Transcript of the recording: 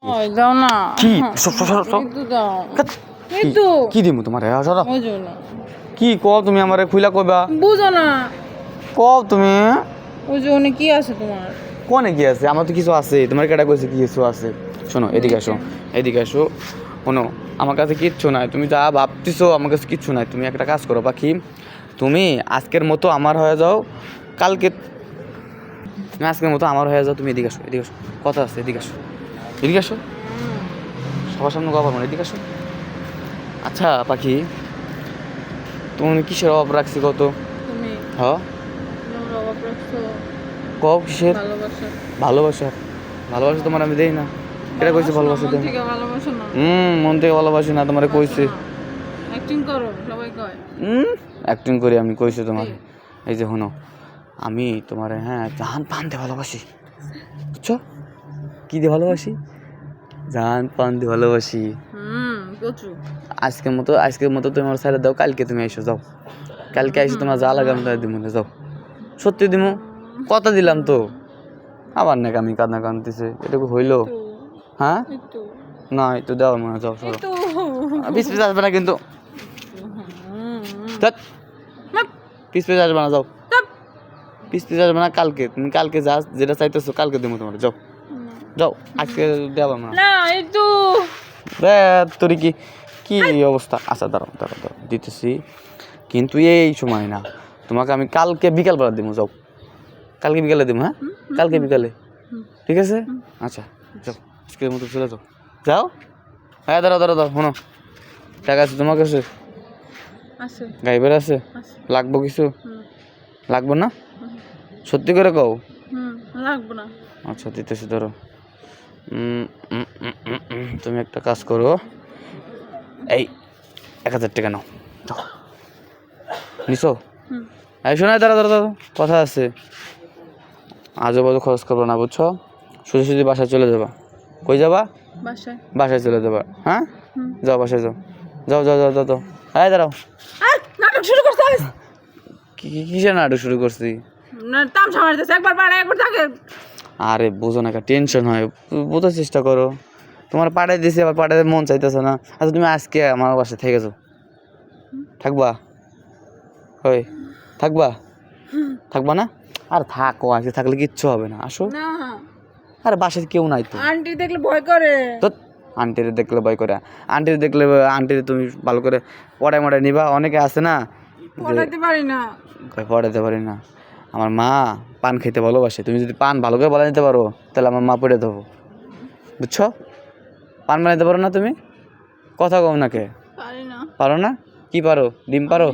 ওই দাও না কি একটু দাও কি দিমু তোমার বুঝো না কি কও তুমি আমারে খুইলা কইবা বুঝো না কও তুমি ওই যে অনেক কি আছে তোমার কোনে কি আছে আমার তো কিছু আছে তোমার কেটা কইছে কি কিছু আছে শোনো এদিকে আসো শোনো আমার কাছে কিচ্ছু নাই তুমি যা ভাবতেছো আমার কাছে কিচ্ছু নাই তুমি একটা কাজ করো পাখি তুমি আজকের মতো আমার হয়ে যাও কালকে তুমি আজকের মতো আমার হয়ে যাও তুমি এদিকে আসো কথা আছে এদিকে আসো সবার সামনে কথা বলবো এদিকে আসো আচ্ছা পাখি তুমি কিসের অভাব রাখছি কত তুমি হ্যাঁ আমার অভাব রাখছো কও কিসের ভালোবাসা ভালোবাসা তোমার আমি দেই না এটা কইছে ভালোবাসা দেই মন থেকে ভালোবাসো না মন থেকে ভালোবাসি না তোমারে কইছে অ্যাক্টিং করো সবাই কয় অ্যাক্টিং করি আমি কইছি তোমার এই যে শোনো আমি তোমারে হ্যাঁ জান পান দিয়ে ভালোবাসি বুঝছো কি দিয়ে ভালোবাসি জান পান দিয়ে ভালোবাসি প্রচুর আজকের মতো তুমি আমার সাইডে দাও কালকে তুমি এসো যাও কালকে এসে তোমার যা লাগে আমি তাই দিব না যাও সত্যি দিমু কথা দিলাম তো আবার নাকি আমি কান্না কান্দিছে এটুকু হইলো হ্যাঁ না একটু দেওয়া মনে যাও সরো পিস আসবে না কিন্তু পিস আসবে না যাও পিস আসবে না কালকে তুমি কালকে যা যেটা চাইতেছো কালকে দেবো তোমার যাও আজকে দেওয়া না একটু তোর কি অবস্থা আচ্ছা দাঁড়াও দিতেছি কিন্তু এই সময় না তোমাকে আমি কালকে বিকালবেলা দিব যাও কালকে বিকালে দিব হ্যাঁ কালকে বিকালে ঠিক আছে আচ্ছা যাও আজকের মতো চলে যাও হ্যাঁ দাঁড়াও শোনো টাকা আছে তোমার কাছে গাইবার আছে লাগবো কিছু লাগবো না সত্যি করে কও লাগবো না আচ্ছা দিতেছি ধরো তুমি একটা কাজ করো এই 1000 টাকা নাও নিছো এই শোনো দাঁড়া কথা আছে আজও বাজু খরচ করবো না বুঝছো সোজাসুজি বাসায় চলে যাবা কই যাবা বাসায় চলে যাবা হ্যাঁ যাও বাসায় যাও হ্যাঁ দাঁড়াও নাটক শুরু করছিস কিসের নাটক শুরু করছি তামসা মারতেছে একবার পাড়ায় একবার থাকে আরে বুঝো না টেনশন হয় বোঝার চেষ্টা করো তোমার পাড়ায় দিয়েছি আবার পাড়ায় মন চাইতেছে না আচ্ছা তুমি আজকে আমার বাসায় থেকে যাও থাকবা থাকবা না আর থাকো আজকে থাকলে কিচ্ছু হবে না আসো আরে বাসায় কেউ নাই তো আন্টি দেখলে ভয় করে তো আন্টির দেখলে ভয় করে আন্টির তুমি ভালো করে পড়ায় নিবা অনেকে আছে না পড়াতে পারি না আমার মা পান খেতে ভালোবাসে তুমি যদি পান ভালো করে বলা নিতে পারো তাহলে আমার মা পড়ে দেবো বুঝছো পান বানাইতে পারো না তুমি কথা কম নাকি পারো না কি পারো ডিম পারো